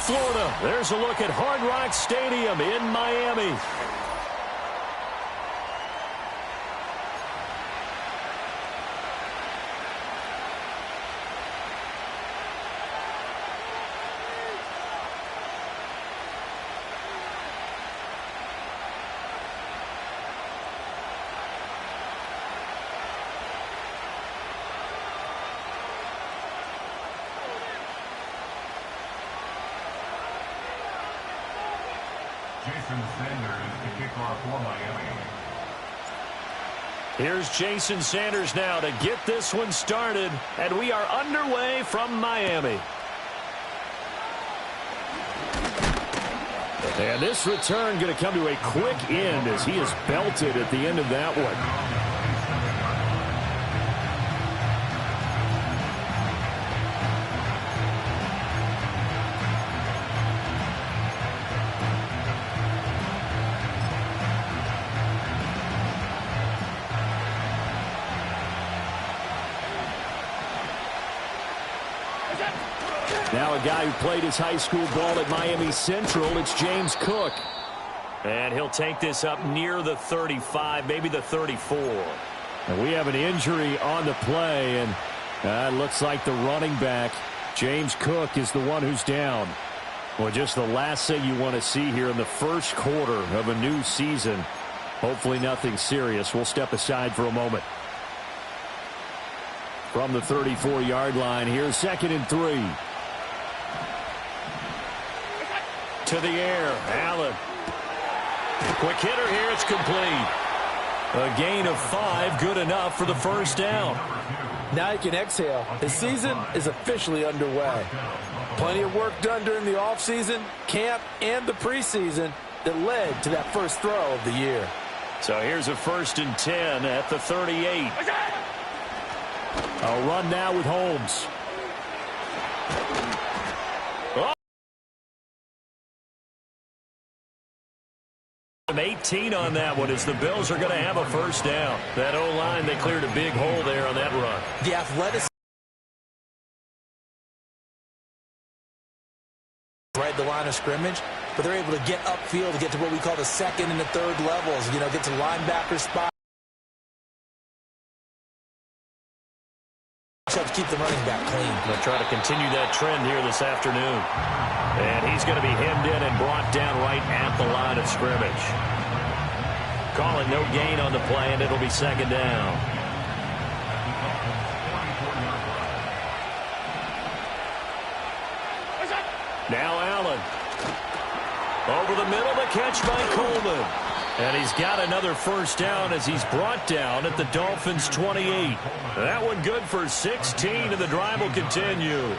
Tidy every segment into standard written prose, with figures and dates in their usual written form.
Florida. There's a look at Hard Rock Stadium in Miami. Jason Sanders to kick off for Miami. Here's Jason Sanders now to get this one started, and we are underway from Miami. And this return going to come to a quick end as he is belted at the end of that one. Now a guy who played his high school ball at Miami Central, it's James Cook. And he'll take this up near the 35, maybe the 34. And we have an injury on the play, and it looks like the running back, James Cook, is the one who's down. Well, just the last thing you want to see here in the first quarter of a new season. Hopefully nothing serious. We'll step aside for a moment. From the 34-yard line, here's 2nd and 3. To the air, Allen. Quick hitter here, it's complete. A gain of 5, good enough for the first down. Now you can exhale. The season is officially underway. Plenty of work done during the offseason, camp, and the preseason that led to that first throw of the year. So here's a 1st and 10 at the 38. A run now with Holmes. 18 on that one as the Bills are going to have a first down. That O-line, they cleared a big hole there on that run. The athleticism right the line of scrimmage, but they're able to get upfield to get to what we call the 2nd and the 3rd levels. You know, get to linebacker spot. To keep the running back clean. They'll try to continue that trend here this afternoon. And he's going to be hemmed in and brought down right at the line of scrimmage. Call it no gain on the play, and it'll be 2nd down. Now Allen. Over the middle, the catch by Coleman. And he's got another first down as he's brought down at the Dolphins' 28. That one good for 16, and the drive will continue.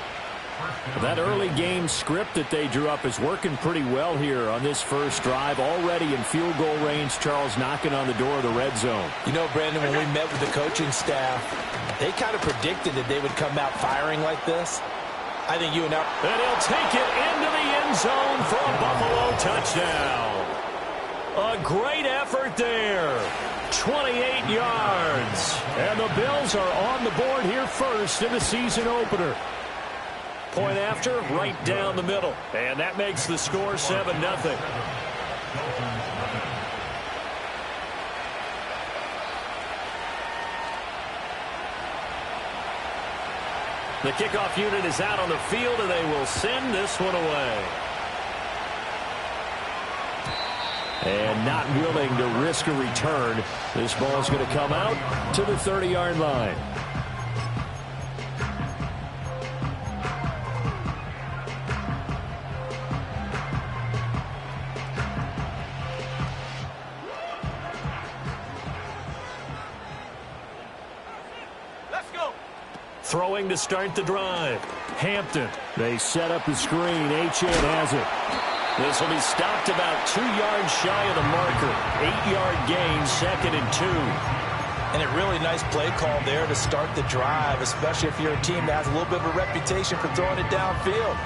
That early game script that they drew up is working pretty well here on this first drive. Already in field goal range, Charles knocking on the door of the red zone. You know, Brandon, when we met with the coaching staff, they kind of predicted that they would come out firing like this. I think you and I... And he'll take it into the end zone for a Buffalo touchdown. A great effort there. 28 yards. And the Bills are on the board here first in the season opener. Point after, right down the middle. And that makes the score 7-0. The kickoff unit is out on the field, and they will send this one away. And not willing to risk a return. This ball is going to come out to the 30-yard line. Let's go. Throwing to start the drive. Hampton. They set up the screen. Achane has it. This will be stopped about 2 yards shy of the marker. 8-yard gain, 2nd and 2. And a really nice play call there to start the drive, especially if you're a team that has a little bit of a reputation for throwing it downfield.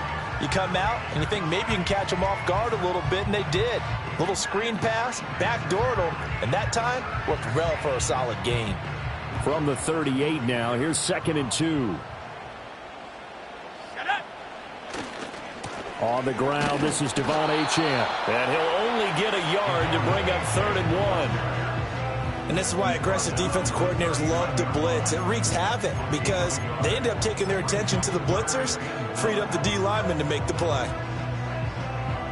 You come out and you think maybe you can catch them off guard a little bit, and they did. Little screen pass, backdoored them, and that time worked well for a solid gain. From the 38 now, here's 2nd and 2. On the ground, this is Devon Achane. And he'll only get a yard to bring up 3rd and 1. And this is why aggressive defense coordinators love to blitz. It wreaks havoc because they end up taking their attention to the blitzers, freed up the D lineman to make the play.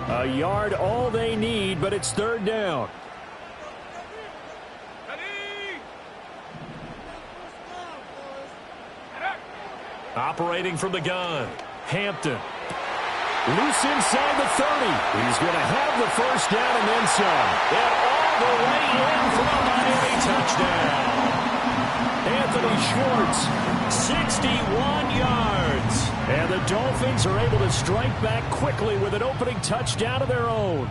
A yard all they need, but it's 3rd down. Operating from the gun, Hampton. Loose inside the 30. He's going to have the 1st down and then some. And all the way in for a Miami touchdown. Anthony Schwartz, 61 yards. And the Dolphins are able to strike back quickly with an opening touchdown of their own.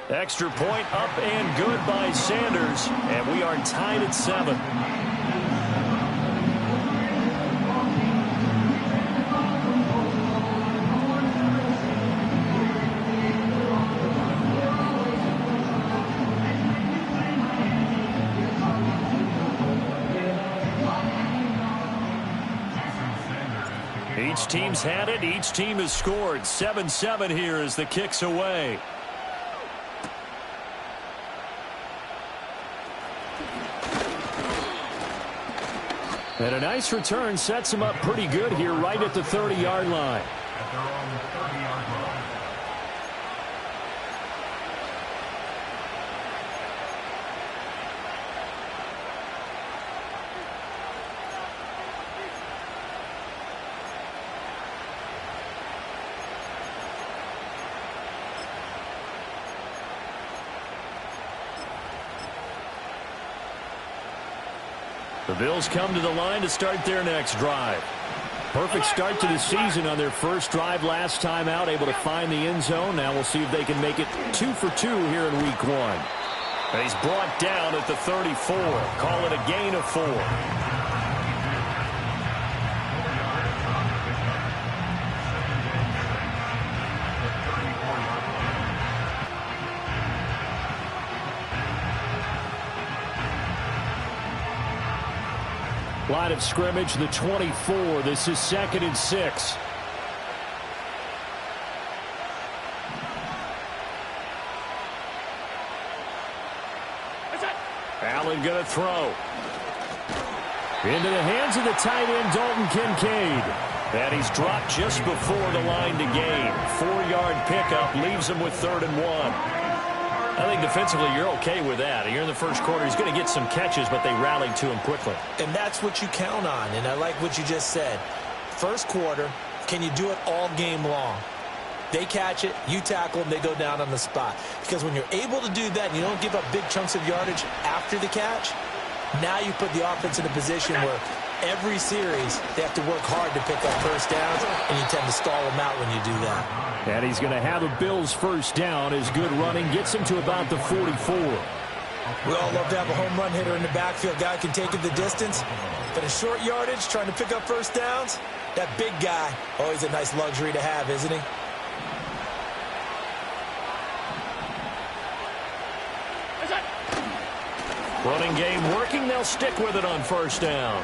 Extra point up and good by Sanders. And we are tied at 7. Each team's had it. Each team has scored. 7-7 here as the kick's away. And a nice return sets him up pretty good here right at the 30-yard line. At their own 30-yard line. The Bills come to the line to start their next drive. Perfect start to the season on their first drive last time out, able to find the end zone. Now we'll see if they can make it 2 for 2 here in week 1. And he's brought down at the 34. Call it a gain of 4. Line of scrimmage, the 24. This is 2nd and 6. Allen going to throw. Into the hands of the tight end, Dalton Kincaid. And he's dropped just before the line to gain. 4-yard pickup leaves him with 3rd and 1. I think defensively you're okay with that. You're in the first quarter. He's going to get some catches, but they rallied to him quickly. And that's what you count on, and I like what you just said. First quarter, can you do it all game long? They catch it, you tackle them, they go down on the spot. Because when you're able to do that and you don't give up big chunks of yardage after the catch, now you put the offense in a position where every series they have to work hard to pick up first downs, and you tend to stall them out when you do that. And he's going to have a Bills first down. His good running gets him to about the 44. We all love to have a home run hitter in the backfield. Guy can take it the distance. But in short yardage, trying to pick up first downs, that big guy, always a nice luxury to have, isn't he? Running game working. They'll stick with it on first down.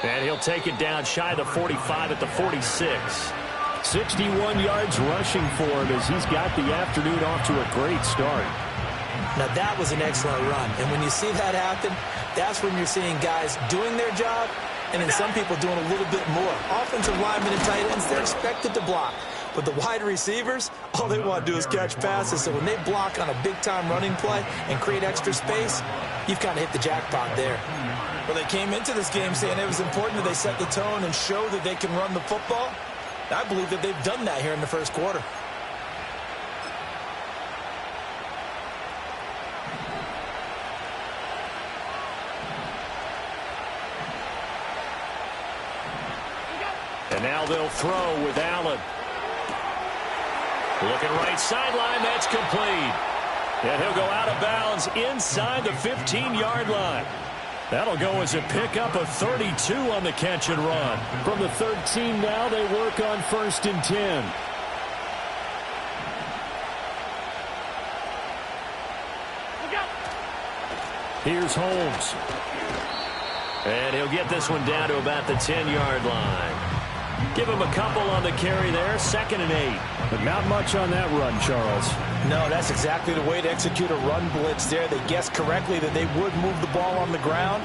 And he'll take it down shy of the 45 at the 46. 61 yards rushing for him as he's got the afternoon off to a great start. Now that was an excellent run. And when you see that happen, that's when you're seeing guys doing their job and then some people doing a little bit more. Offensive linemen and tight ends, they're expected to block. But the wide receivers, all they want to do is catch passes. So when they block on a big-time running play and create extra space, you've kind of hit the jackpot there. Well, they came into this game saying it was important that they set the tone and show that they can run the football. I believe that they've done that here in the first quarter. And now they'll throw with Allen. Looking right sideline, that's complete. And he'll go out of bounds inside the 15-yard line. That'll go as a pickup of 32 on the catch and run. From the 13 now, they work on 1st and 10. Here's Holmes. And he'll get this one down to about the 10-yard line. Give him a couple on the carry there, 2nd and 8. But not much on that run, Charles. No, that's exactly the way to execute a run blitz there. They guessed correctly that they would move the ball on the ground,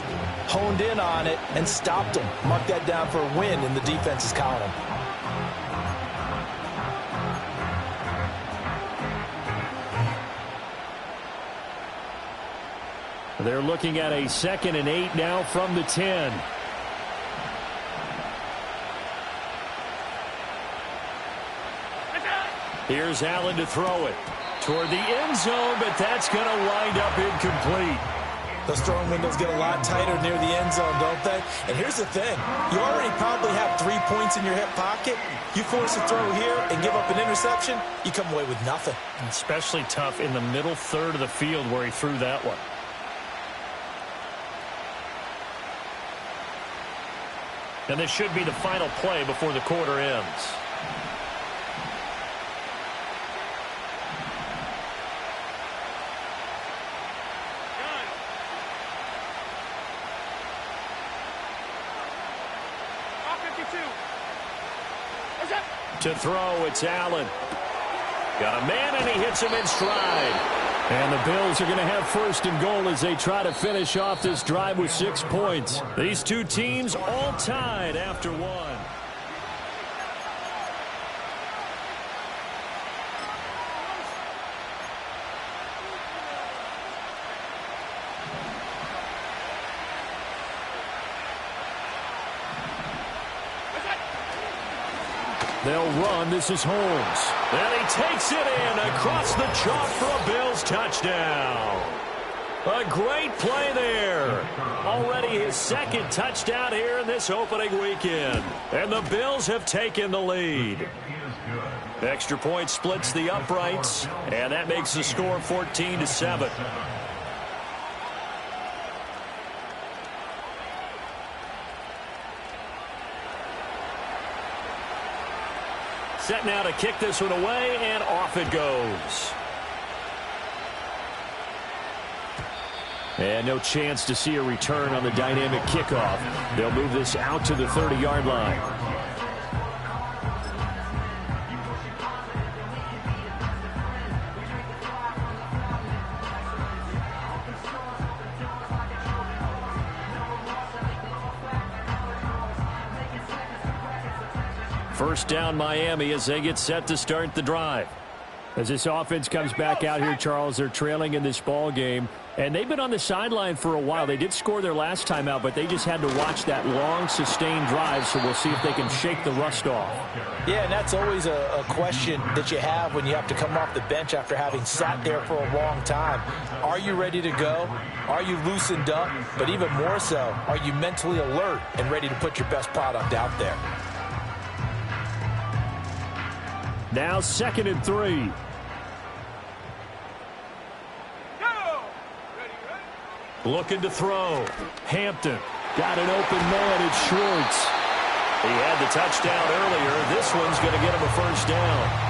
honed in on it, and stopped them. Mark that down for a win in the defense's column. They're looking at a 2nd and 8 now from the 10. Here's Allen to throw it toward the end zone, but that's going to wind up incomplete. Those throwing windows get a lot tighter near the end zone, don't they? And here's the thing. You already probably have 3 points in your hip pocket. You force a throw here and give up an interception, you come away with nothing. Especially tough in the middle third of the field where he threw that one. And this should be the final play before the quarter ends. To throw, it's Allen. Got a man, and he hits him in stride. And the Bills are going to have 1st and goal as they try to finish off this drive with 6 points. These two teams all tied after 1. They'll run. This is Holmes. And he takes it in across the chalk for a Bills touchdown. A great play there. Already his 2nd touchdown here in this opening weekend. And the Bills have taken the lead. Extra point splits the uprights, and that makes the score 14-7. Set now to kick this one away, and off it goes. And no chance to see a return on the dynamic kickoff. They'll move this out to the 30-yard line. First down Miami as they get set to start the drive. As this offense comes back out here, Charles, they're trailing in this ball game. And they've been on the sideline for a while. They did score their last time out, but they just had to watch that long, sustained drive, so we'll see if they can shake the rust off. Yeah, and that's always a question that you have when you have to come off the bench after having sat there for a long time. Are you ready to go? Are you loosened up? But even more so, are you mentally alert and ready to put your best product out there? Now 2nd and 3. Looking to throw. Hampton got an open man. It's Schwartz. He had the touchdown earlier. This one's going to get him a 1st down.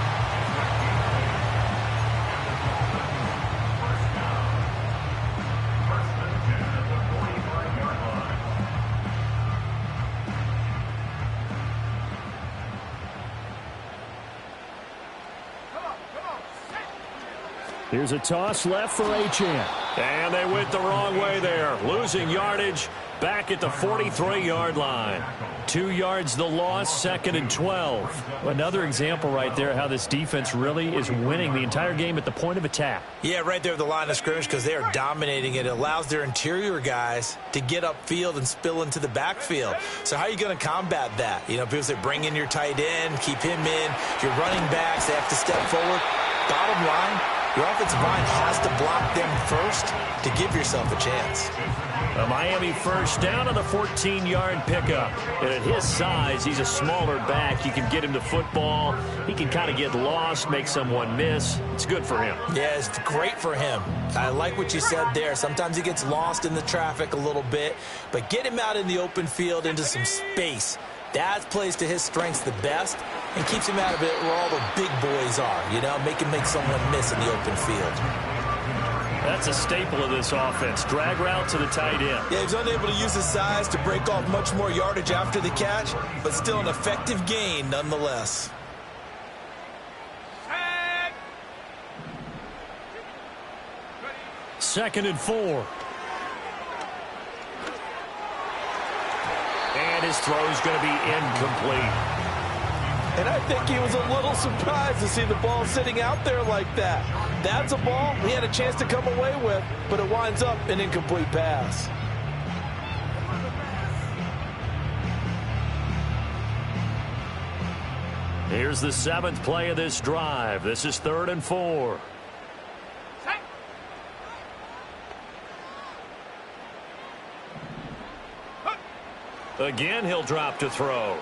Here's a toss left for Achane. And they went the wrong way there. Losing yardage back at the 43-yard line. 2 yards the loss, 2nd and 12. Another example right there how this defense really is winning the entire game at the point of attack. Yeah, right there at the line of scrimmage because they are dominating it. It allows their interior guys to get upfield and spill into the backfield. So how are you going to combat that? You know, because they bring in your tight end, keep him in. Your running backs, they have to step forward. Bottom line, your offensive line has to block them first to give yourself a chance. A Miami 1st down on the 14-yard pickup. And at his size, he's a smaller back. You can get him to football. He can kind of get lost, make someone miss. It's good for him. Yeah, it's great for him. I like what you said there. Sometimes he gets lost in the traffic a little bit. But get him out in the open field into some space. That plays to his strengths the best and keeps him out of it where all the big boys are, you know, make someone miss in the open field. That's a staple of this offense. Drag route to the tight end. Yeah, he's unable to use his size to break off much more yardage after the catch, but still an effective gain nonetheless. Second and 4. And his throw is going to be incomplete. And I think he was a little surprised to see the ball sitting out there like that. That's a ball he had a chance to come away with, but it winds up an incomplete pass. Here's the 7th play of this drive. This is 3rd and 4. Again, he'll drop to throw.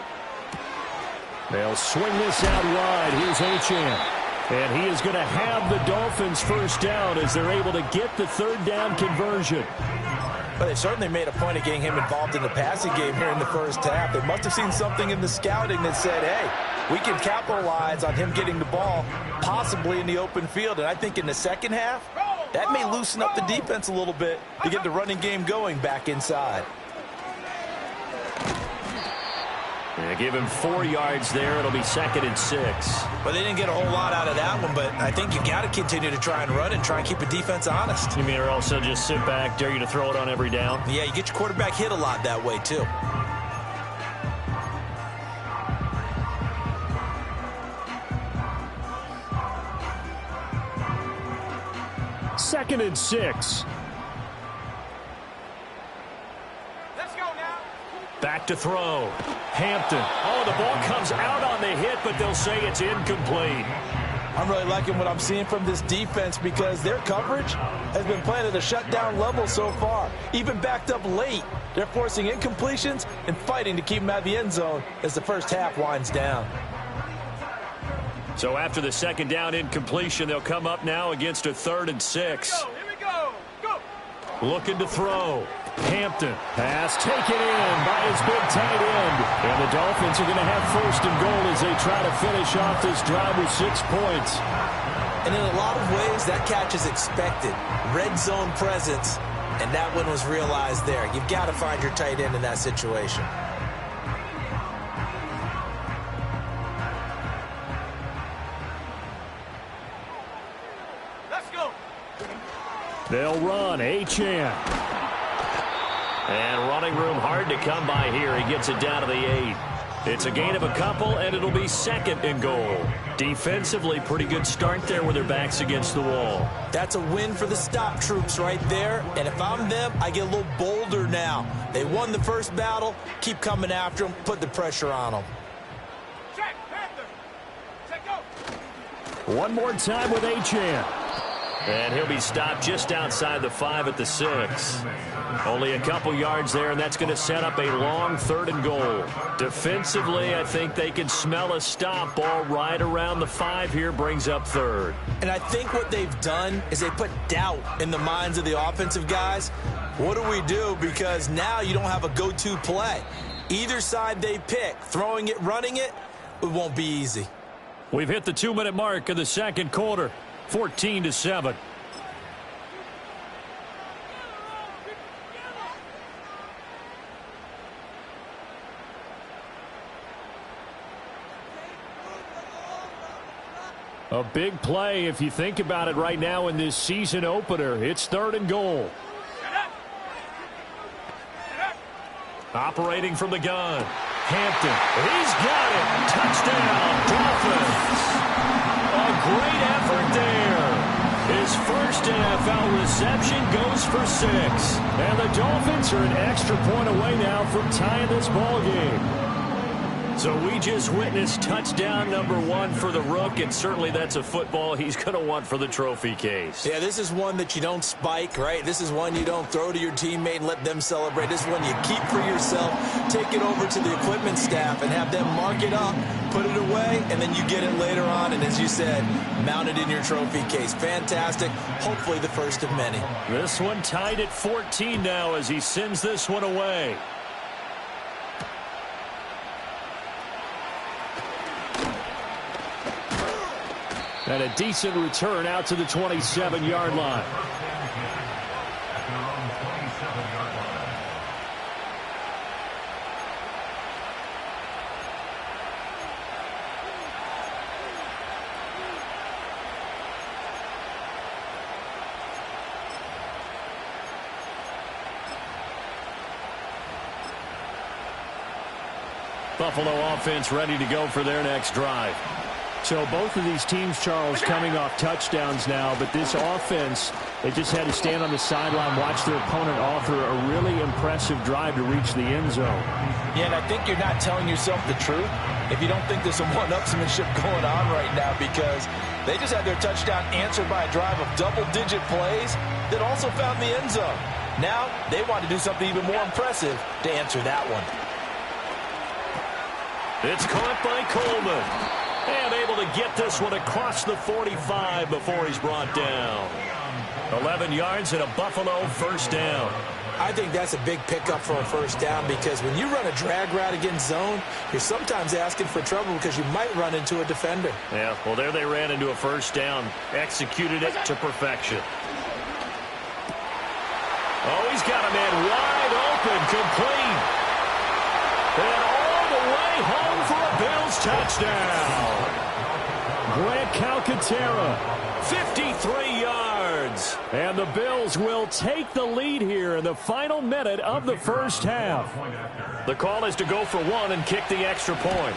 They'll swing this out wide. Here's Achane. And he is going to have the Dolphins first down as they're able to get the 3rd down conversion. But they certainly made a point of getting him involved in the passing game here in the first half. They must have seen something in the scouting that said, hey, we can capitalize on him getting the ball possibly in the open field. And I think in the second half, that may loosen up the defense a little bit to get the running game going back inside. Yeah, give him 4 yards there. It'll be 2nd and 6. Well, they didn't get a whole lot out of that one, but I think you got to continue to try and run and try and keep the defense honest. You mean or also just sit back, dare you to throw it on every down? Yeah, you get your quarterback hit a lot that way, too. Second and 6. Back to throw. Hampton. Oh, the ball comes out on the hit, but they'll say it's incomplete. I'm really liking what I'm seeing from this defense because their coverage has been playing at a shutdown level so far. Even backed up late, they're forcing incompletions and fighting to keep them out of the end zone as the first half winds down. So after the 2nd down incompletion, they'll come up now against a 3rd and 6. Here we go. Go. Looking to throw. Hampton. Pass taken in by his big tight end. And the Dolphins are going to have 1st and goal as they try to finish off this drive with 6 points. And in a lot of ways, that catch is expected. Red zone presence, and that one was realized there. You've got to find your tight end in that situation. Let's go. They'll run. Achane. And running room hard to come by here. He gets it down to the 8. It's a gain of a couple, and it'll be 2nd and goal. Defensively, pretty good start there with their backs against the wall. That's a win for the stop troops right there. And if I'm them, I get a little bolder now. They won the first battle. Keep coming after them. Put the pressure on them. Check, Panther. Check, go. One more time with Achane. And he'll be stopped just outside the 5 at the 6. Only a couple yards there, and that's going to set up a long 3rd and goal. Defensively, I think they can smell a stop ball right around the 5 here, brings up 3rd. And I think what they've done is they put doubt in the minds of the offensive guys. What do we do? Because now you don't have a go-to play. Either side they pick, throwing it, running it, it won't be easy. We've hit the 2-minute mark of the 2nd quarter. 14-7. A big play if you think about it right now in this season opener. It's 3rd and goal. Operating from the gun. Hampton. He's got it. Touchdown, Dolphins. A great effort there. His first NFL reception goes for 6. And the Dolphins are an extra point away now from tying this ball game. So we just witnessed touchdown number 1 for the Rook, and certainly that's a football he's going to want for the trophy case. Yeah, this is one that you don't spike, right? This is one you don't throw to your teammate and let them celebrate. This is one you keep for yourself, take it over to the equipment staff and have them mark it up, put it away, and then you get it later on, and as you said, mount it in your trophy case. Fantastic. Hopefully the first of many. This one tied at 14 now as he sends this one away. And a decent return out to the 27-yard line. Buffalo offense ready to go for their next drive. So both of these teams, Charles, coming off touchdowns now, but this offense, they just had to stand on the sideline, watch their opponent offer a really impressive drive to reach the end zone. Yeah, and I think you're not telling yourself the truth if you don't think there's some one-upsmanship going on right now, because they just had their touchdown answered by a drive of double-digit plays that also found the end zone. Now they want to do something even more impressive to answer that one. It's caught by Coleman. And able to get this one across the 45 before he's brought down. 11 yards and a Buffalo first down. I think that's a big pickup for a first down, because when you run a drag route against zone, you're sometimes asking for trouble because you might run into a defender. Yeah, well, there they ran into a first down. Executed it to perfection. Oh, he's got a man wide open, complete. And all the way home for a Bills touchdown. Grant Calcaterra, 53 yards. and the Bills will take the lead here in the final minute of the first half. The call is to go for one and kick the extra point.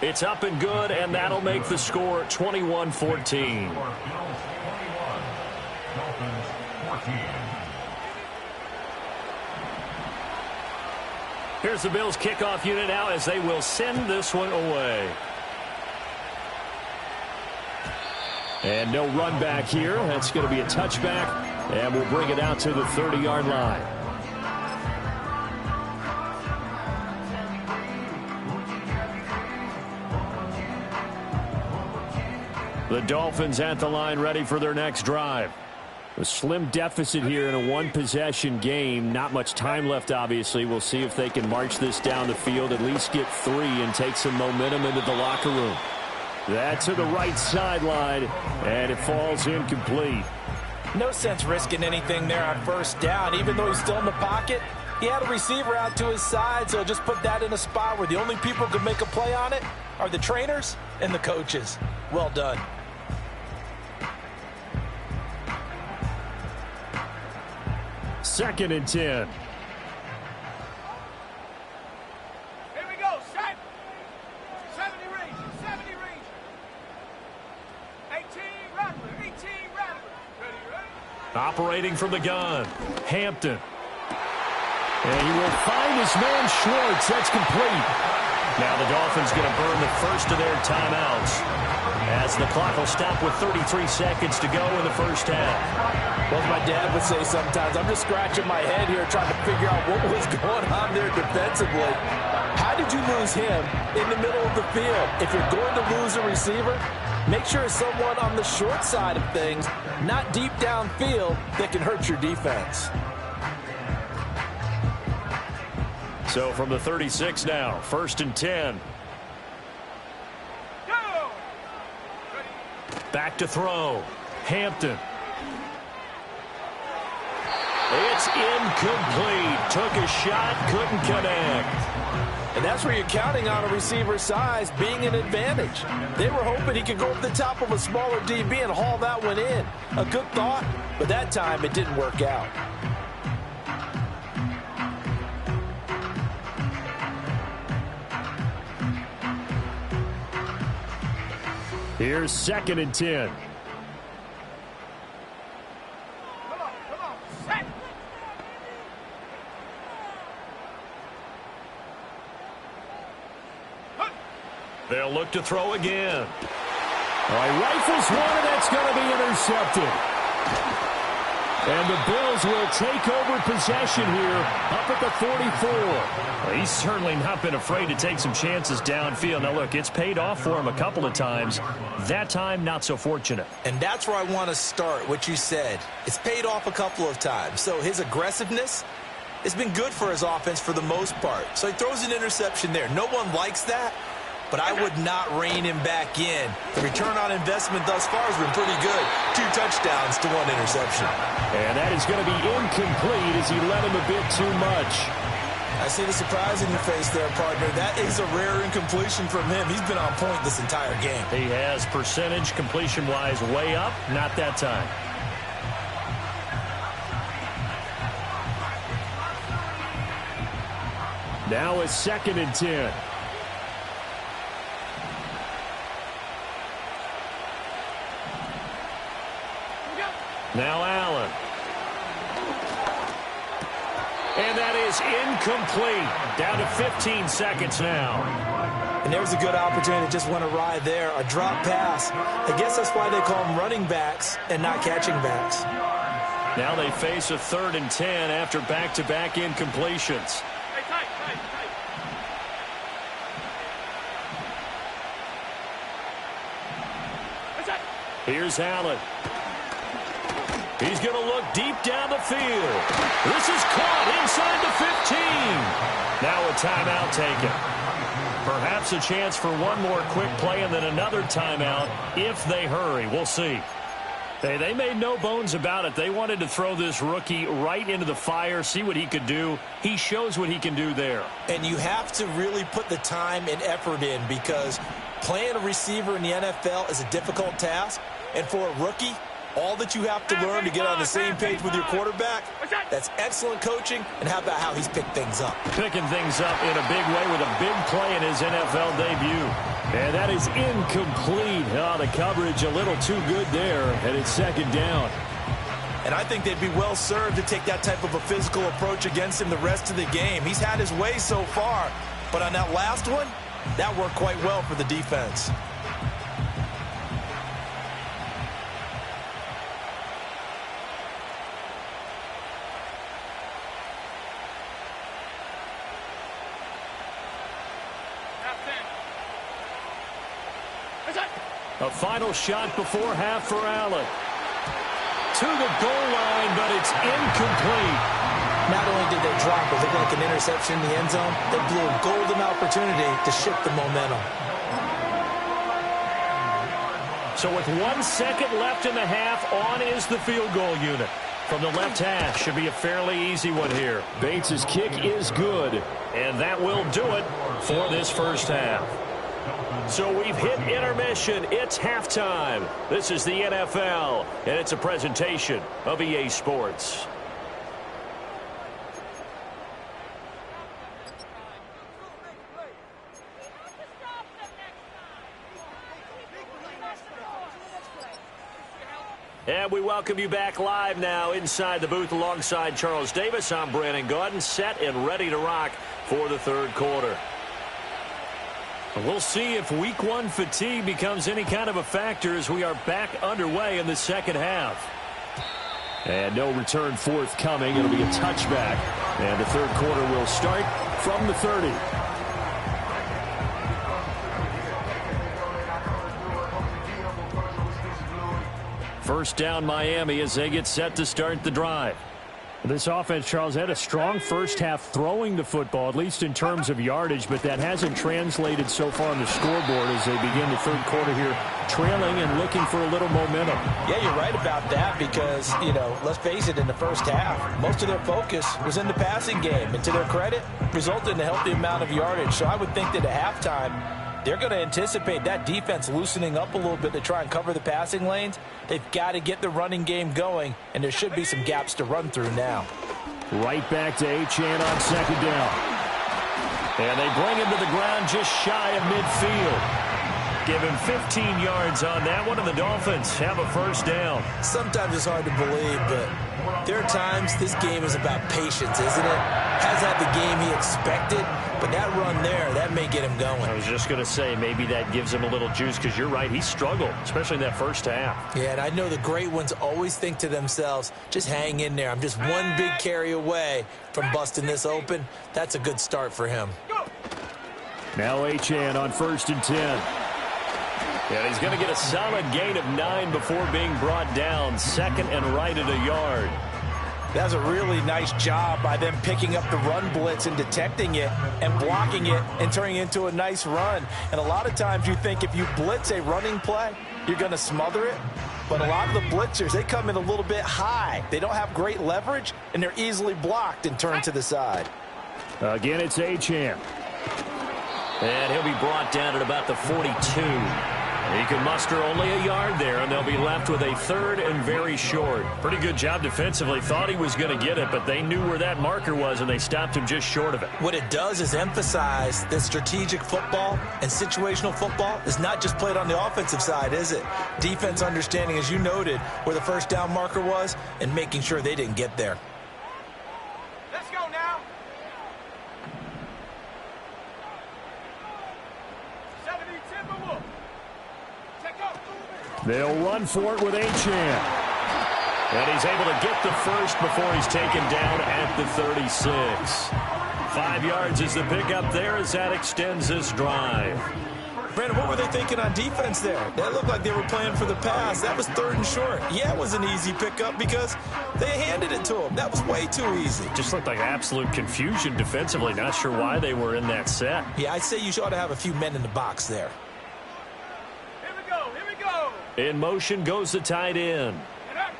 It's up and good, and that'll make the score 21-14. Bills 21, Dolphins 14. Here's the Bills kickoff unit now as they will send this one away. And no run back here. That's going to be a touchback, and we'll bring it out to the 30-yard line. The Dolphins at the line, ready for their next drive. A slim deficit here in a one-possession game. Not much time left, obviously. We'll see if they can march this down the field, at least get 3, and take some momentum into the locker room. That's to the right sideline, and it falls incomplete. No sense risking anything there on first down. Even though he's still in the pocket, he had a receiver out to his side, so just put that in a spot where the only people who can make a play on it are the trainers and the coaches. Well done. Second and 10. Here we go, set. 70 range, 70 range. 18 Rattler, 18 Rattler. Ready, ready? Operating from the gun, Hampton. And he will find his man Schwartz. That's complete. Now the Dolphins going to burn the first of their timeouts as the clock will stop with 33 seconds to go in the first half. Well, as my dad would say sometimes, I'm just scratching my head here trying to figure out what was going on there defensively. How did you lose him in the middle of the field? If you're going to lose a receiver, make sure it's someone on the short side of things, not deep downfield, that can hurt your defense. So from the 36 now, first and 10. Go! Back to throw, Hampton. It's incomplete. Took a shot, couldn't connect. And that's where you're counting on a receiver's size being an advantage. They were hoping he could go over the top of a smaller DB and haul that one in. A good thought, but that time it didn't work out. Here's second and 10. Come on, set. They'll look to throw again. All right, rifles one, and that's going to be intercepted. And the Bills will take over possession here up at the 44. Well, he's certainly not been afraid to take some chances downfield. Now, look, it's paid off for him a couple of times. That time, not so fortunate. And that's where I want to start, what you said. It's paid off a couple of times. So his aggressiveness has been good for his offense for the most part. So he throws an interception there. No one likes that, but I would not rein him back in. The return on investment thus far has been pretty good. 2 touchdowns to 1 interception. And that is going to be incomplete as he led him a bit too much. I see the surprise in your face there, partner. That is a rare incompletion from him. He's been on point this entire game. He has percentage completion-wise way up, not that time. Now it's 2nd and 10. Now Allen. And that is incomplete. Down to 15 seconds now. And there's a good opportunity to just want to ride there. A drop pass. I guess that's why they call them running backs and not catching backs. Now they face a 3rd and 10 after back-to-back incompletions. Here's Allen. He's going to look deep down the field. This is caught inside the 15. Now a timeout taken. Perhaps a chance for one more quick play and then another timeout if they hurry. We'll see. Hey, they made no bones about it. They wanted to throw this rookie right into the fire, see what he could do. He shows what he can do there. And you have to really put the time and effort in because playing a receiver in the NFL is a difficult task. And for a rookie, all that you have to learn to get on the same page with your quarterback, that's excellent coaching. And how about how he's picked things up? Picking things up in a big way with a big play in his NFL debut. And that is incomplete. Oh, the coverage a little too good there, and it's 2nd down. And I think they'd be well served to take that type of a physical approach against him the rest of the game. He's had his way so far, but on that last one, that worked quite well for the defense. A final shot before half for Allen. To the goal line, but it's incomplete. Not only did they drop it, look like an interception in the end zone, they blew a golden opportunity to shift the momentum. So with 1 second left in the half, on is the field goal unit. From the left hash, should be a fairly easy one here. Bates' kick is good, and that will do it for this first half. So we've hit intermission. It's halftime. This is the NFL, and it's a presentation of EA Sports. And we welcome you back live now inside the booth alongside Charles Davis. I'm Brandon Gaudin, set and ready to rock for the 3rd quarter. We'll see if week 1 fatigue becomes any kind of a factor as we are back underway in the 2nd half. And no return forthcoming. It'll be a touchback. And the 3rd quarter will start from the 30. First down Miami as they get set to start the drive. This offense, Charles, had a strong first half throwing the football, at least in terms of yardage, but that hasn't translated so far on the scoreboard as they begin the 3rd quarter here, trailing and looking for a little momentum. Yeah, you're right about that because, you know, let's face it, in the first half, most of their focus was in the passing game, and to their credit, resulted in a healthy amount of yardage. So I would think that at halftime, they're going to anticipate that defense loosening up a little bit to try and cover the passing lanes. They've got to get the running game going, and there should be some gaps to run through now. Right back to Achane on 2nd down. And they bring him to the ground just shy of midfield. Give him 15 yards on that one, and the Dolphins have a first down. Sometimes it's hard to believe, but there are times this game is about patience, isn't it? Has had the game he expected, but that run there, that may get him going. I was just going to say, maybe that gives him a little juice, because you're right, he struggled, especially in that first half. Yeah, and I know the great ones always think to themselves, just hang in there. I'm just one big carry away from busting this open. That's a good start for him. Now Achane on 1st and 10. And he's going to get a solid gain of 9 before being brought down. 2nd and right at a yard. That's a really nice job by them picking up the run blitz and detecting it and blocking it and turning it into a nice run. And a lot of times you think if you blitz a running play, you're going to smother it. But a lot of the blitzers, they come in a little bit high. They don't have great leverage, and they're easily blocked and turned to the side. Again, it's Achane. And he'll be brought down at about the 42. He can muster only a yard there, and they'll be left with a 3rd and very short. Pretty good job defensively. Thought he was going to get it, but they knew where that marker was, and they stopped him just short of it. What it does is emphasize that strategic football and situational football is not just played on the offensive side, is it? Defense understanding, as you noted, where the first down marker was and making sure they didn't get there. Let's go now. 70 Timberwolves. Check out. They'll run for it with Achane. And he's able to get the first before he's taken down at the 36. 5 yards is the pickup there as that extends this drive. Brandon, what were they thinking on defense there? That looked like they were playing for the pass. That was 3rd and short. Yeah, it was an easy pickup because they handed it to him. That was way too easy. Just looked like absolute confusion defensively. Not sure why they were in that set. Yeah, I'd say you ought to have a few men in the box there. Here we go. Here we go. In motion goes the tight end. Get up.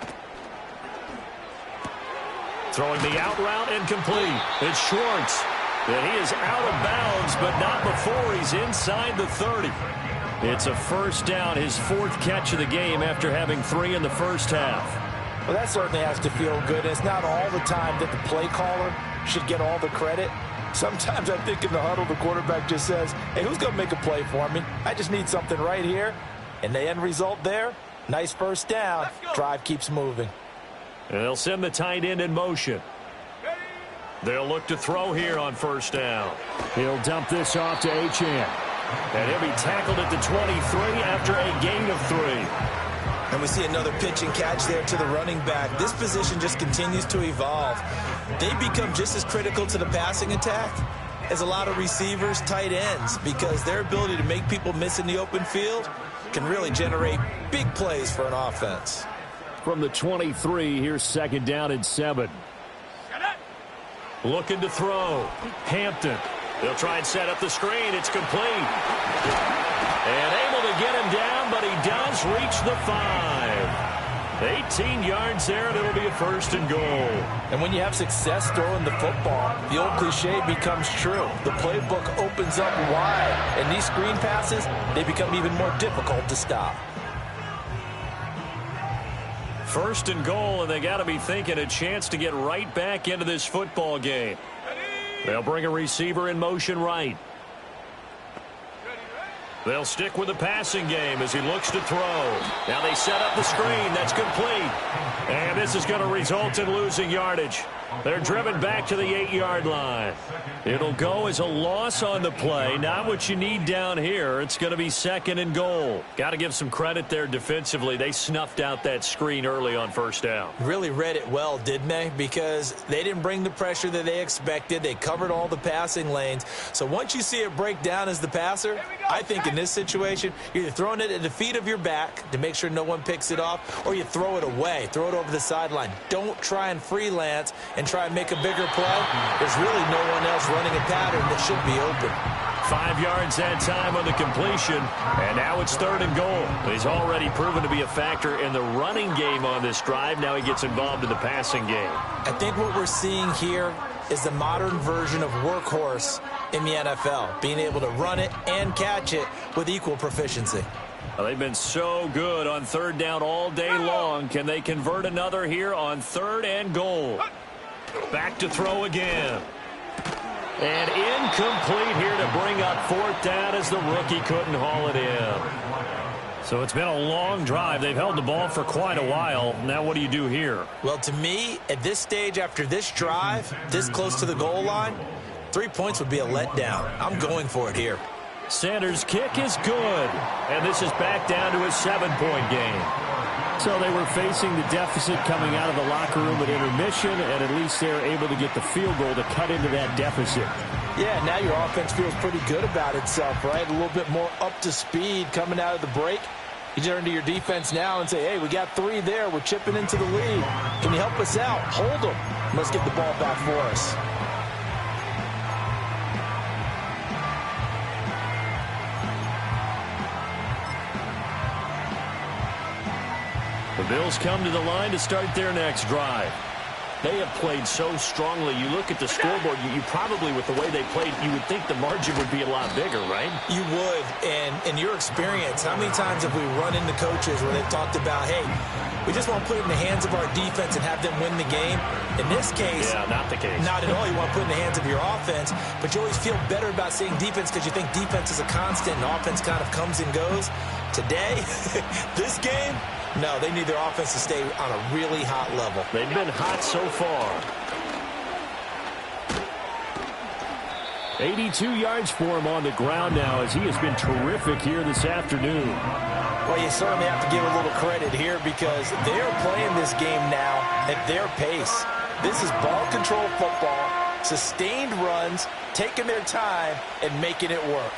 Throwing the out route incomplete. It's Schwartz. And he is out of bounds, but not before he's inside the 30. It's a first down, his 4th catch of the game after having 3 in the first half. Well, that certainly has to feel good. It's not all the time that the play caller should get all the credit. Sometimes I think in the huddle, the quarterback just says, hey, who's going to make a play for me? I just need something right here. And the end result there, nice first down. Drive keeps moving. And they'll send the tight end in motion. They'll look to throw here on first down. He'll dump this off to Achane. And he'll be tackled at the 23 after a gain of 3. And we see another pitch and catch there to the running back. This position just continues to evolve. They become just as critical to the passing attack as a lot of receivers, tight ends, because their ability to make people miss in the open field can really generate big plays for an offense. From the 23, here's 2nd down and 7. Looking to throw. Hampton. They'll try and set up the screen. It's complete. And able to get him down, but he does reach the 5. 18 yards there, and it'll be a 1st and goal. And when you have success throwing the football, the old cliche becomes true. The playbook opens up wide, and these screen passes, they become even more difficult to stop. 1st and goal, and they got to be thinking a chance to get right back into this football game. They'll bring a receiver in motion right. They'll stick with the passing game as he looks to throw. Now they set up the screen. That's complete. And this is going to result in losing yardage. They're driven back to the 8-yard line. It'll go as a loss on the play. Not what you need down here. It's going to be 2nd and goal. Got to give some credit there defensively. They snuffed out that screen early on first down. Really read it well, didn't they? Because they didn't bring the pressure that they expected. They covered all the passing lanes. So once you see it break down as the passer, I think in this situation, you're either throwing it at the feet of your back to make sure no one picks it off, or you throw it away. Throw it over the sideline. Don't try and freelance and try and make a bigger play. There's really no one else running a pattern that should be open. 5 yards that time on the completion, and now it's 3rd and goal. He's already proven to be a factor in the running game on this drive. Now he gets involved in the passing game. I think what we're seeing here is the modern version of workhorse in the NFL, being able to run it and catch it with equal proficiency. Well, they've been so good on 3rd down all day long. Can they convert another here on 3rd and goal? Back to throw again. And incomplete here to bring up 4th down as the rookie couldn't haul it in. So it's been a long drive. They've held the ball for quite a while. Now what do you do here? Well, to me, at this stage after this drive, this close to the goal line, 3 points would be a letdown. I'm going for it here. Sanders' kick is good. And this is back down to a 7-point game. So they were facing the deficit coming out of the locker room at intermission, and at least they're able to get the field goal to cut into that deficit. Yeah, now your offense feels pretty good about itself, right? A little bit more up to speed coming out of the break. You turn to your defense now and say, hey, we got 3 there. We're chipping into the lead. Can you help us out? Hold them. Let's get the ball back for us. The Bills come to the line to start their next drive. They have played so strongly. You look at the scoreboard, you probably, with the way they played, you would think the margin would be a lot bigger, right? You would. And in your experience, how many times have we run into coaches where they've talked about, hey, we just want to put it in the hands of our defense and have them win the game? In this case, yeah, not the case. Not at all. You want to put it in the hands of your offense, but you always feel better about saying defense because you think defense is a constant and offense kind of comes and goes. Today, this game, no, they need their offense to stay on a really hot level. They've been hot so far. 82 yards for him on the ground now as he has been terrific here this afternoon. Well, you certainly have to give a little credit here because they're playing this game now at their pace. This is ball control football, sustained runs, taking their time, and making it work.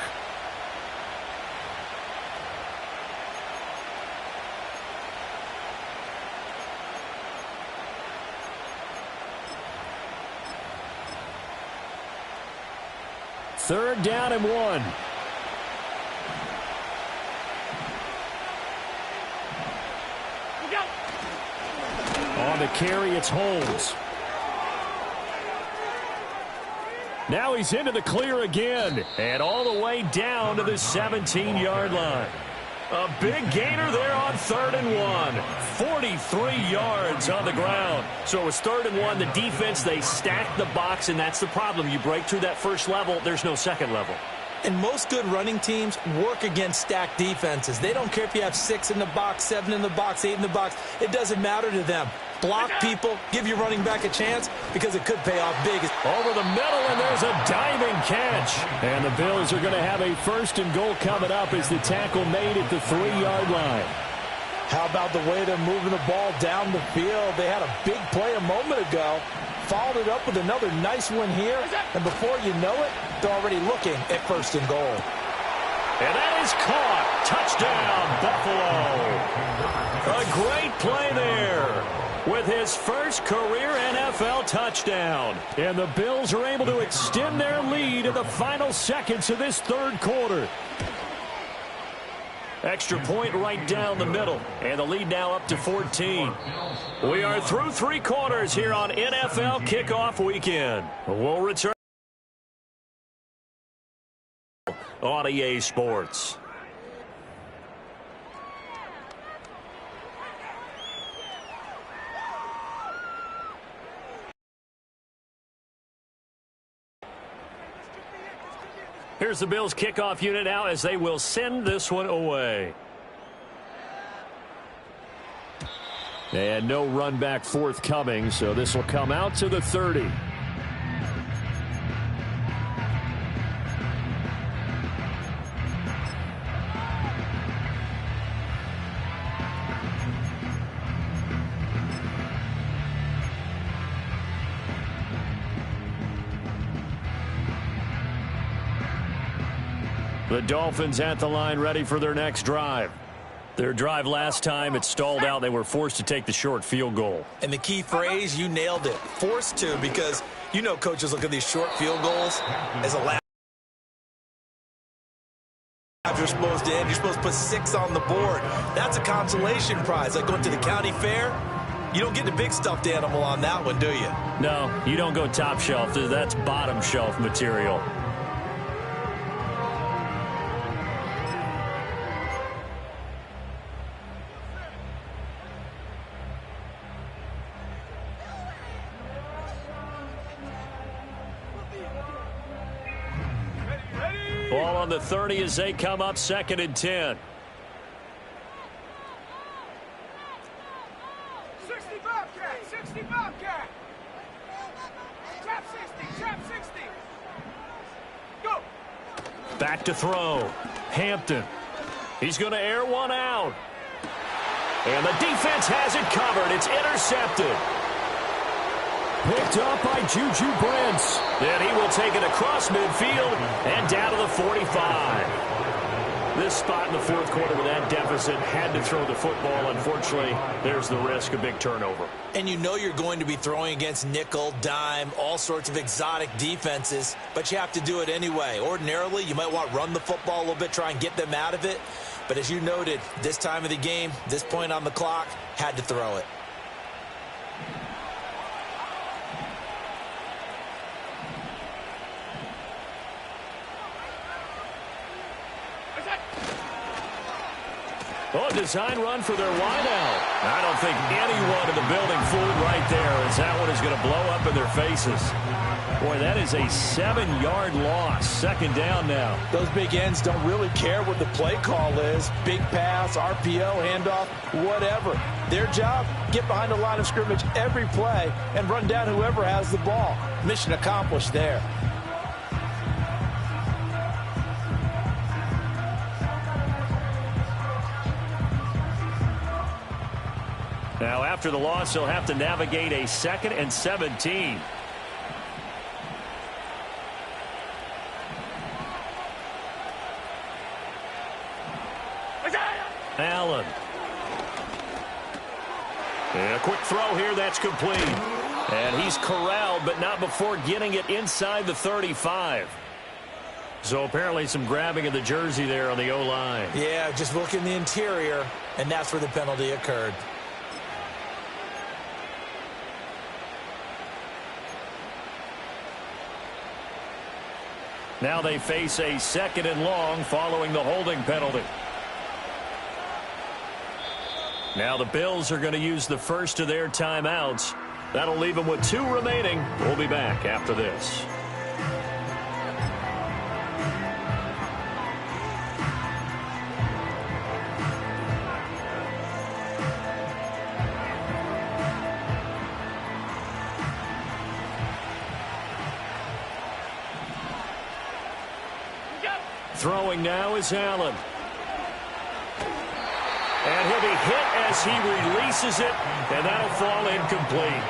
Third down and 1. On the carry, it's Holmes. Now he's into the clear again, and all the way down to the 17-yard line. A big gainer there on 3rd and 1. 43 yards on the ground. So it was 3rd and 1. The defense, they stacked the box, and that's the problem. You break through that first level, there's no second level. And most good running teams work against stacked defenses. They don't care if you have 6 in the box, 7 in the box, 8 in the box. It doesn't matter to them. Block people, give your running back a chance because it could pay off big. Over the middle, and there's a diving catch. And the Bills are going to have a 1st and goal coming up as the tackle made at the 3-yard line. How about the way they're moving the ball down the field? They had a big play a moment ago. Followed it up with another nice one here. And before you know it, they're already looking at 1st and goal. And that is caught. Touchdown, Buffalo. A great play there with his first career NFL touchdown. And the Bills are able to extend their lead in the final seconds of this 3rd quarter. Extra point right down the middle. And the lead now up to 14. We are through 3 quarters here on NFL Kickoff Weekend. We'll return on EA Sports. Here's the Bills kickoff unit now as they will send this one away. And no run back forthcoming, so this will come out to the 30. The Dolphins at the line ready for their next drive. Their drive last time, it stalled out. They were forced to take the short field goal. And the key phrase, you nailed it. Forced to, because you know coaches look at these short field goals as a last. You're supposed to end. You're supposed to put 6 on the board. That's a consolation prize. Like going to the county fair, you don't get the big stuffed animal on that one, do you? No, you don't go top shelf. That's bottom shelf material. Ball on the 30 as they come up 2nd and 10. 60 Bobcat, 60 Bobcat. Trap 60, trap 60. Go. Back to throw. Hampton. He's going to air one out. And the defense has it covered. It's intercepted. Picked up by Juju Brents. Then he will take it across midfield and down to the 45. This spot in the 4th quarter with that deficit had to throw the football. Unfortunately, there's the risk of big turnover. And you know you're going to be throwing against nickel, dime, all sorts of exotic defenses, but you have to do it anyway. Ordinarily, you might want to run the football a little bit, try and get them out of it. But as you noted, this time of the game, this point on the clock, had to throw it. Oh, design run for their wideout. I don't think anyone in the building fooled right there, as that one is going to blow up in their faces. Boy, that is a 7-yard loss. Second down now. Those big ends don't really care what the play call is. Big pass, RPO, handoff, whatever. Their job, get behind the line of scrimmage every play and run down whoever has the ball. Mission accomplished there. Now, after the loss, he'll have to navigate a 2nd and 17. Allen. And a quick throw here, that's complete. And he's corralled, but not before getting it inside the 35. So apparently some grabbing of the jersey there on the O-line. Yeah, just look in the interior, and that's where the penalty occurred. Now they face a 2nd and long following the holding penalty. Now the Bills are going to use the first of their timeouts. That'll leave them with 2 remaining. We'll be back after this. Throwing now is Allen. And he'll be hit as he releases it, and that'll fall incomplete.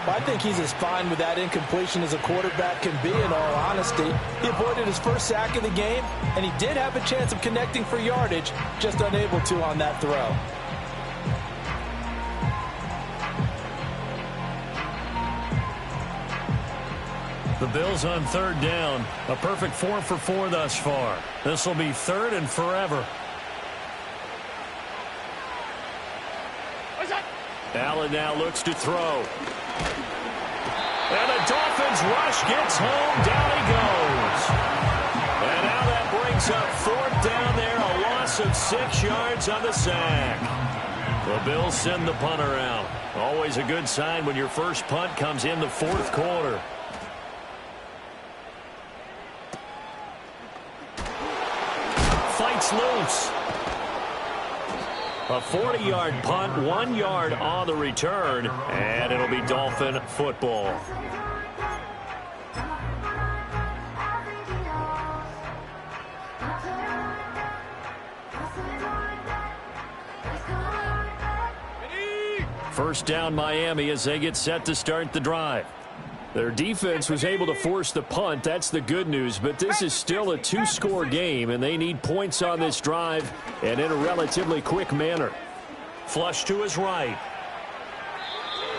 I think he's as fine with that incompletion as a quarterback can be, in all honesty. He avoided his first sack of the game, and he did have a chance of connecting for yardage, just unable to on that throw. The Bills on 3rd down. A perfect 4 for 4 thus far. This will be 3rd and forever. Allen now looks to throw. And the Dolphins rush gets home. Down he goes. And now that brings up 4th down there. A loss of 6 yards on the sack. The Bills send the punter out. Always a good sign when your first punt comes in the 4th quarter. Fights loose. A 40-yard punt, 1 yard on the return, and it'll be Dolphin football. First down Miami as they get set to start the drive. Their defense was able to force the punt. That's the good news. But this is still a 2-score game, and they need points on this drive and in a relatively quick manner. Flush to his right.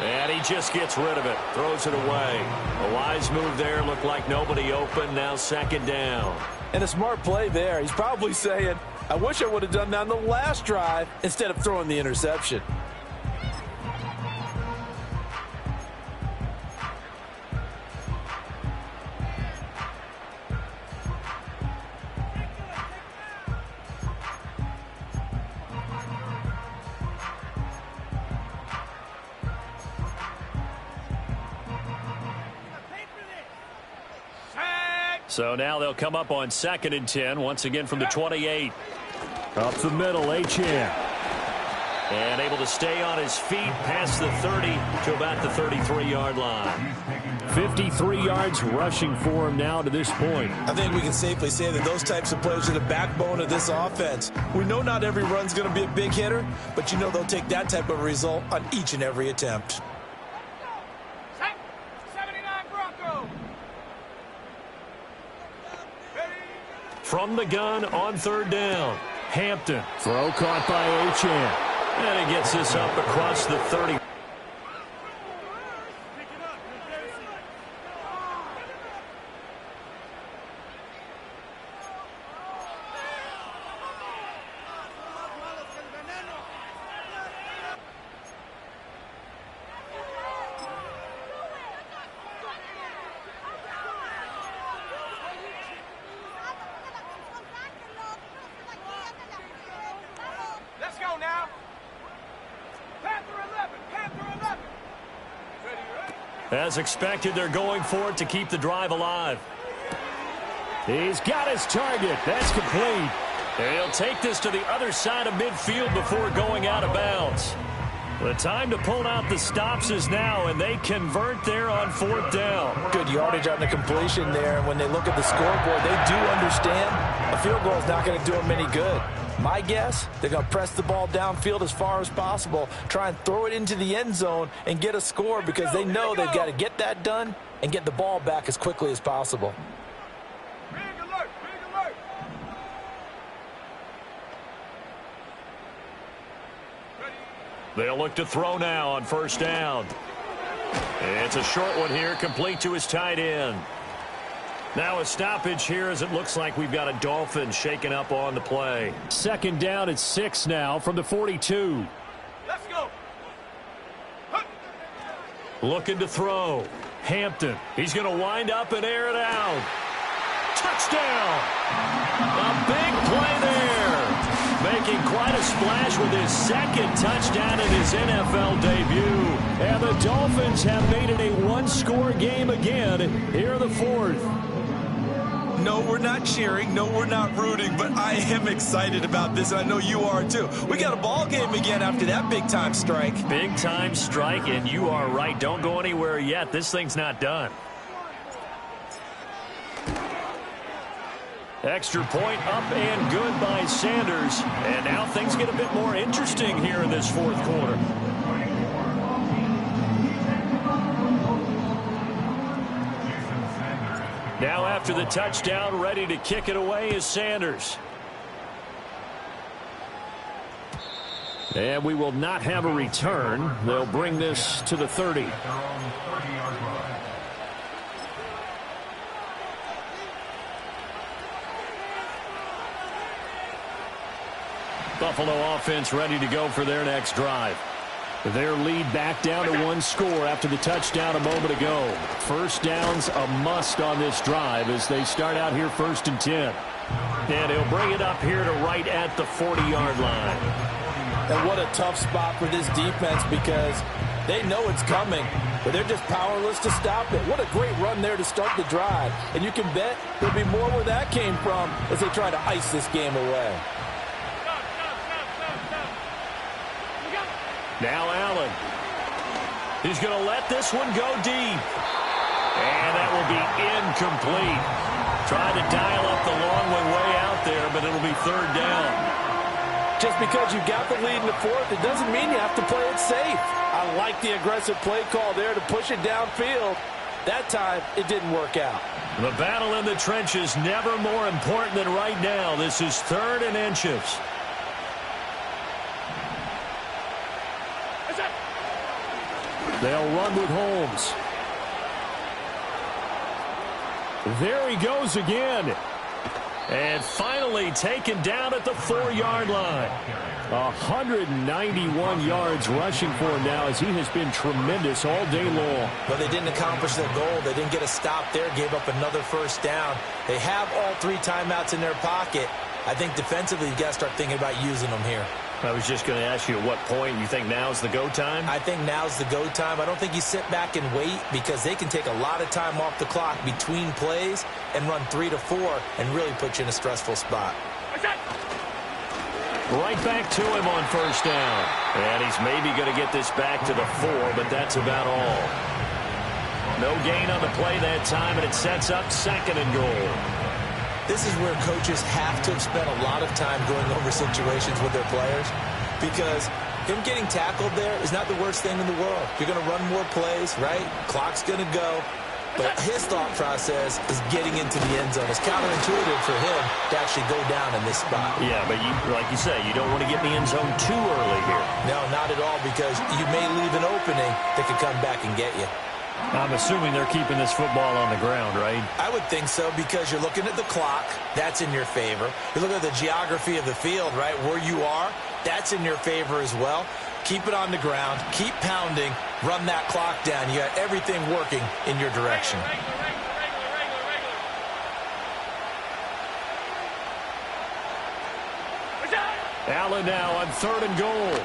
And he just gets rid of it. Throws it away. A wise move there. Looked like nobody open. Now 2nd down. And a smart play there. He's probably saying, I wish I would have done that on the last drive instead of throwing the interception. So now they'll come up on 2nd and 10, once again from the 28. Up the middle, Achane. And able to stay on his feet past the 30 to about the 33-yard line. 53 yards rushing for him now to this point. I think we can safely say that those types of plays are the backbone of this offense. We know not every run's going to be a big hitter, but you know they'll take that type of result on each and every attempt. From the gun on 3rd down. Hampton. Throw caught by Achane. And he gets this up across the 30. As expected, they're going for it to keep the drive alive. He's got his target. That's complete. And he'll take this to the other side of midfield before going out of bounds. The time to pull out the stops is now, and they convert there on 4th down. Good yardage on the completion there. And when they look at the scoreboard, they do understand a field goal is not going to do them any good. My guess, they're going to press the ball downfield as far as possible, try and throw it into the end zone and get a score because they know they've got to get that done and get the ball back as quickly as possible. Big alert, big alert. They'll look to throw now on 1st down. It's a short one here, complete to his tight end. Now a stoppage here as it looks like we've got a Dolphin shaken up on the play. 2nd down at 6 now from the 42. Let's go. Looking to throw. Hampton. He's going to wind up and air it out. Touchdown! A big play there. Making quite a splash with his 2nd touchdown in his NFL debut. And the Dolphins have made it a one-score game again here in the 4th. No, we're not cheering. No, we're not rooting. But I am excited about this, and I know you are too. We got a ball game again after that big-time strike. Big-time strike, and you are right. Don't go anywhere yet. This thing's not done. Extra point up and good by Sanders. And now things get a bit more interesting here in this 4th quarter. Now after the touchdown, ready to kick it away is Sanders. And we will not have a return. They'll bring this to the 30. Their own 30-yard line. Buffalo offense ready to go for their next drive. Their lead back down to 1 score after the touchdown a moment ago. 1st down's a must on this drive as they start out here 1st and 10. And he'll bring it up here to right at the 40-yard line. And what a tough spot for this defense because they know it's coming, but they're just powerless to stop it. What a great run there to start the drive. And you can bet there'll be more where that came from as they try to ice this game away. Now Allen. He's going to let this one go deep. And that will be incomplete. Trying to dial up the long way out there, but it'll be 3rd down. Just because you got the lead in the 4th, it doesn't mean you have to play it safe. I like the aggressive play call there to push it downfield. That time, it didn't work out. The battle in the trenches never more important than right now. This is 3rd and inches. They'll run with Holmes. There he goes again. And finally taken down at the 4-yard line. 191 yards rushing for him now as he has been tremendous all day long. But they didn't accomplish their goal. They didn't get a stop there, gave up another 1st down. They have all 3 timeouts in their pocket. I think defensively you got to start thinking about using them here. I was just going to ask you at what point you think now's the go time? I think now's the go time. I don't think you sit back and wait because they can take a lot of time off the clock between plays and run 3 to 4 and really put you in a stressful spot. Right back to him on 1st down. And he's maybe going to get this back to the 4, but that's about all. No gain on the play that time, and it sets up 2nd and goal. This is where coaches have to have spent a lot of time going over situations with their players because him getting tackled there is not the worst thing in the world. You're going to run more plays, right? Clock's going to go. But his thought process is getting into the end zone. It's counterintuitive for him to actually go down in this spot. Yeah, but like you say, you don't want to get in the end zone too early here. No, not at all because you may leave an opening that could come back and get you. I'm assuming they're keeping this football on the ground, right? I would think so because you're looking at the clock. That's in your favor. You look at the geography of the field, right? Where you are, that's in your favor as well. Keep it on the ground. Keep pounding. Run that clock down. You got everything working in your direction. Allen now on 3rd and goal.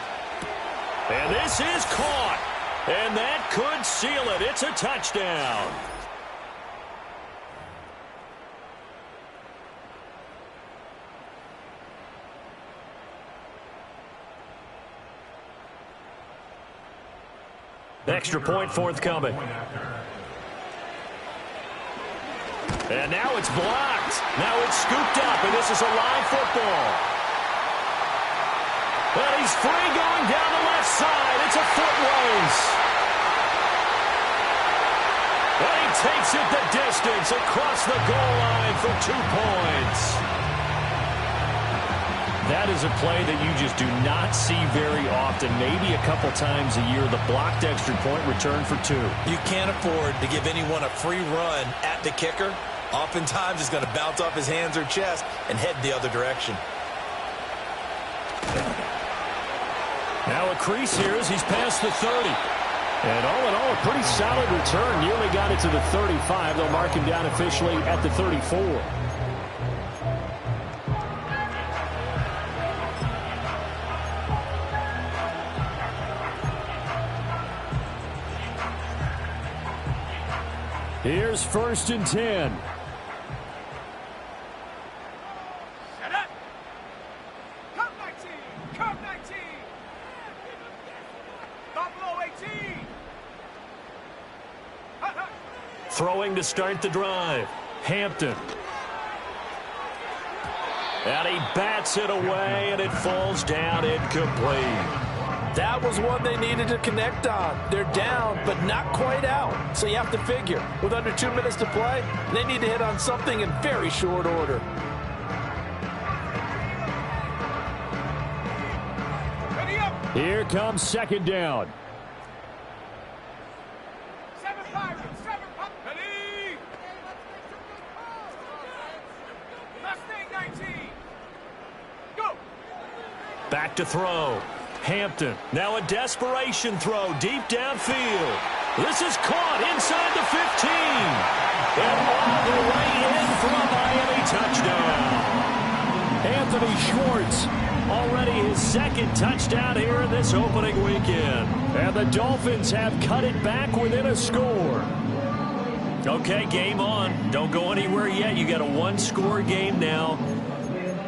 And this is caught. And that could seal it. It's a touchdown. Extra point forthcoming. And now it's blocked. Now it's scooped up, and this is a live football. And he's free going down the left side. It's a foot race. And he takes it the distance across the goal line for 2 points. That is a play that you just do not see very often. Maybe a couple times a year, the blocked extra point return for 2. You can't afford to give anyone a free run at the kicker. Oftentimes, he's going to bounce off his hands or chest and head the other direction. Now a crease here as he's past the 30. And all in all, a pretty solid return. Nearly got it to the 35. They'll mark him down officially at the 34. Here's 1st and 10. Set up. Come 19. Come 19. Buffalo 18. Throwing to start the drive. Hampton. And he bats it away, and it falls down incomplete. That was one they needed to connect on. They're down, but not quite out. So you have to figure, with under 2 minutes to play, they need to hit on something in very short order. Ready up. Here comes 2nd down. 7 Pirates. 7 Pop. Ready. Mustang 19. Go. Back to throw. Hampton. Now a desperation throw deep downfield. This is caught inside the 15. And all the way in for a Miami touchdown. Anthony Schwartz, already his 2nd touchdown here in this opening weekend. And the Dolphins have cut it back within a score. Okay, game on. Don't go anywhere yet. You got a 1-score game now.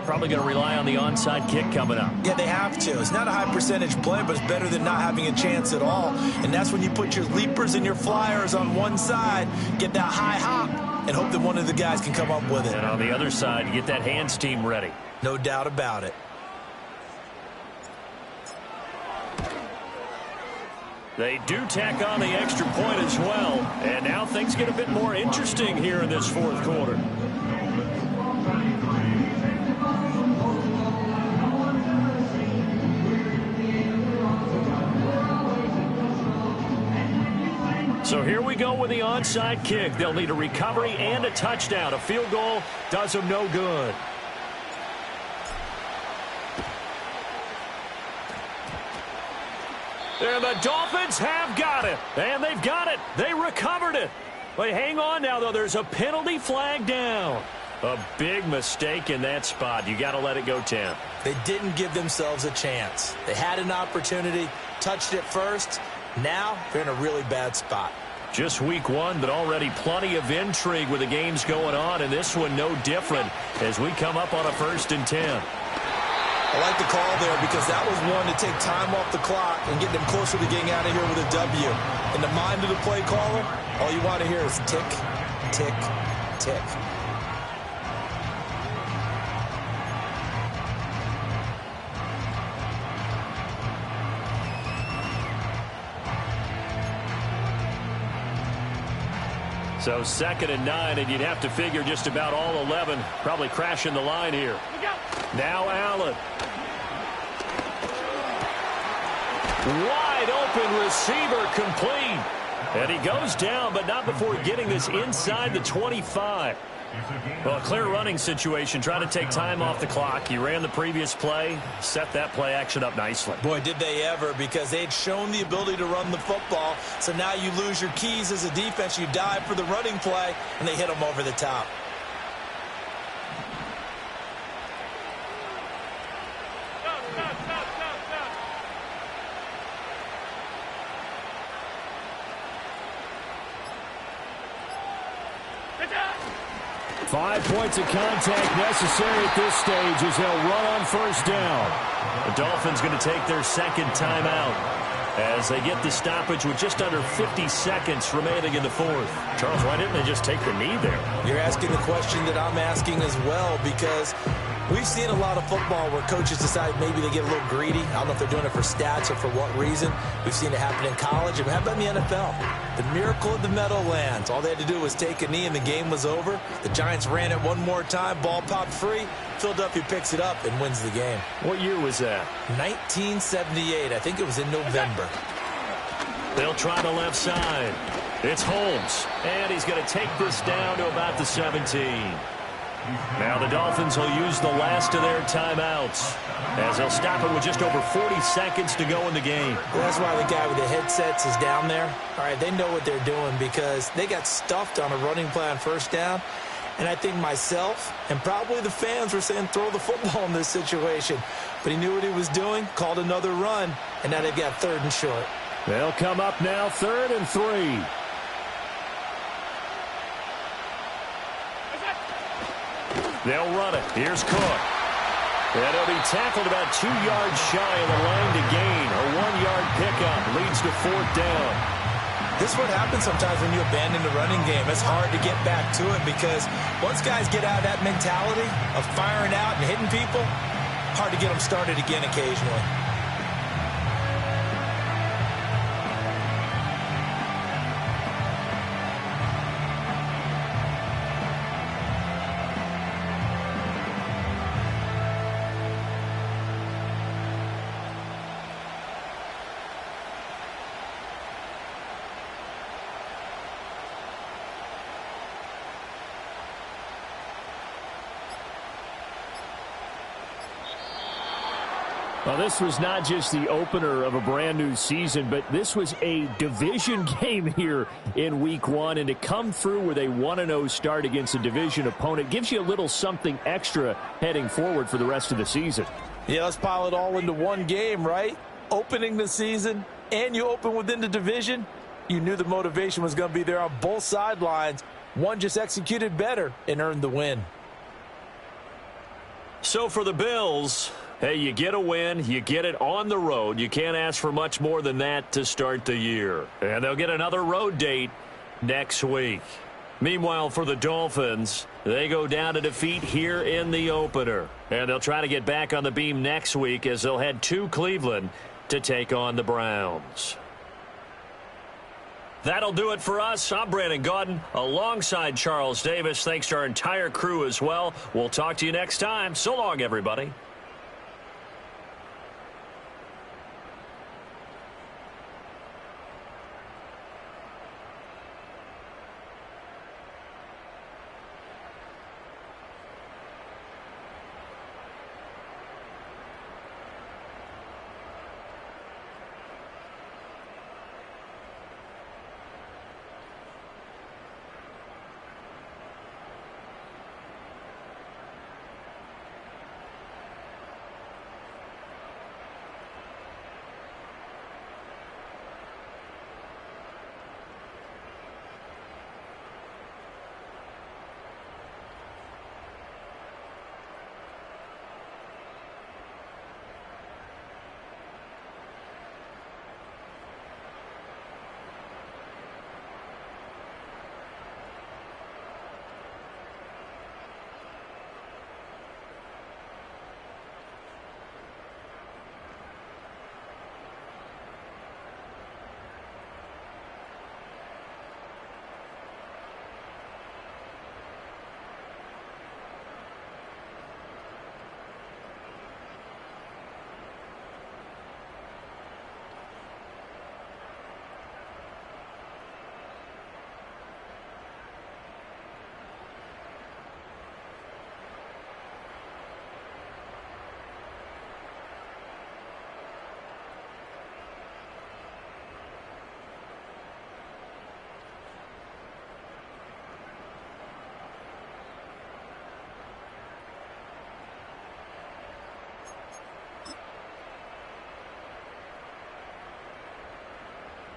Probably going to rely on the onside kick coming up. Yeah, they have to. It's not a high percentage play, but it's better than not having a chance at all. And that's when you put your leapers and your flyers on one side, get that high hop, and hope that one of the guys can come up with it. And on the other side, you get that hands team ready. No doubt about it. They do tack on the extra point as well. And now things get a bit more interesting here in this 4th quarter. So here we go with the onside kick. They'll need a recovery and a touchdown. A field goal does them no good. And the Dolphins have got it. And they've got it. They recovered it. But hang on now, though. There's a penalty flag down. A big mistake in that spot. You got to let it go 10. They didn't give themselves a chance. They had an opportunity, touched it first. Now they're in a really bad spot. Just week 1, but already plenty of intrigue with the games going on, and this one no different as we come up on a 1st and 10. I like the call there because that was one to take time off the clock and get them closer to getting out of here with a W. In the mind of the play caller, all you want to hear is tick, tick, tick. So 2nd and 9, and you'd have to figure just about all 11 probably crashing the line here. Now Allen. Wide open receiver complete. And he goes down, but not before getting this inside the 25. Well, a clear running situation, trying to take time off the clock. He ran the previous play, set that play action up nicely. Boy, did they ever, because they'd shown the ability to run the football. So now you lose your keys as a defense. You dive for the running play, and they hit them over the top. 5 points of contact necessary at this stage as they'll run on first down. The Dolphins going to take their second timeout as they get the stoppage with just under 50 seconds remaining in the fourth. Charles, why didn't they just take the knee there? You're asking the question that I'm asking as well, because we've seen a lot of football where coaches decide maybe they get a little greedy. I don't know if they're doing it for stats or for what reason. We've seen it happen in college. And how about in the NFL? The miracle of the Meadowlands. All they had to do was take a knee and the game was over. The Giants ran it one more time. Ball popped free. Philadelphia picks it up and wins the game. What year was that? 1978. I think it was in November. They'll try the left side. It's Holmes. And he's going to take this down to about the 17. Now the Dolphins will use the last of their timeouts as they'll stop it with just over 40 seconds to go in the game. Well, that's why the guy with the headsets is down there. All right, they know what they're doing because they got stuffed on a running play on first down. And I think myself and probably the fans were saying throw the football in this situation. But he knew what he was doing, called another run, and now they've got 3rd and short. They'll come up now 3rd and 3. They'll run it. Here's Cook. And he'll be tackled about 2 yards shy of the line to gain. A 1-yard pickup leads to 4th down. This is what happens sometimes when you abandon the running game. It's hard to get back to it because once guys get out of that mentality of firing out and hitting people, hard to get them started again occasionally. Well, this was not just the opener of a brand new season, but this was a division game here in week 1. And to come through with a 1-0 start against a division opponent gives you a little something extra heading forward for the rest of the season. Yeah, let's pile it all into one game, right? Opening the season, and you open within the division. You knew the motivation was going to be there on both sidelines. One just executed better and earned the win. So for the Bills, hey, you get a win, you get it on the road. You can't ask for much more than that to start the year. And they'll get another road date next week. Meanwhile, for the Dolphins, they go down to defeat here in the opener. And they'll try to get back on the beam next week as they'll head to Cleveland to take on the Browns. That'll do it for us. I'm Brandon Gaudin alongside Charles Davis. Thanks to our entire crew as well. We'll talk to you next time. So long, everybody.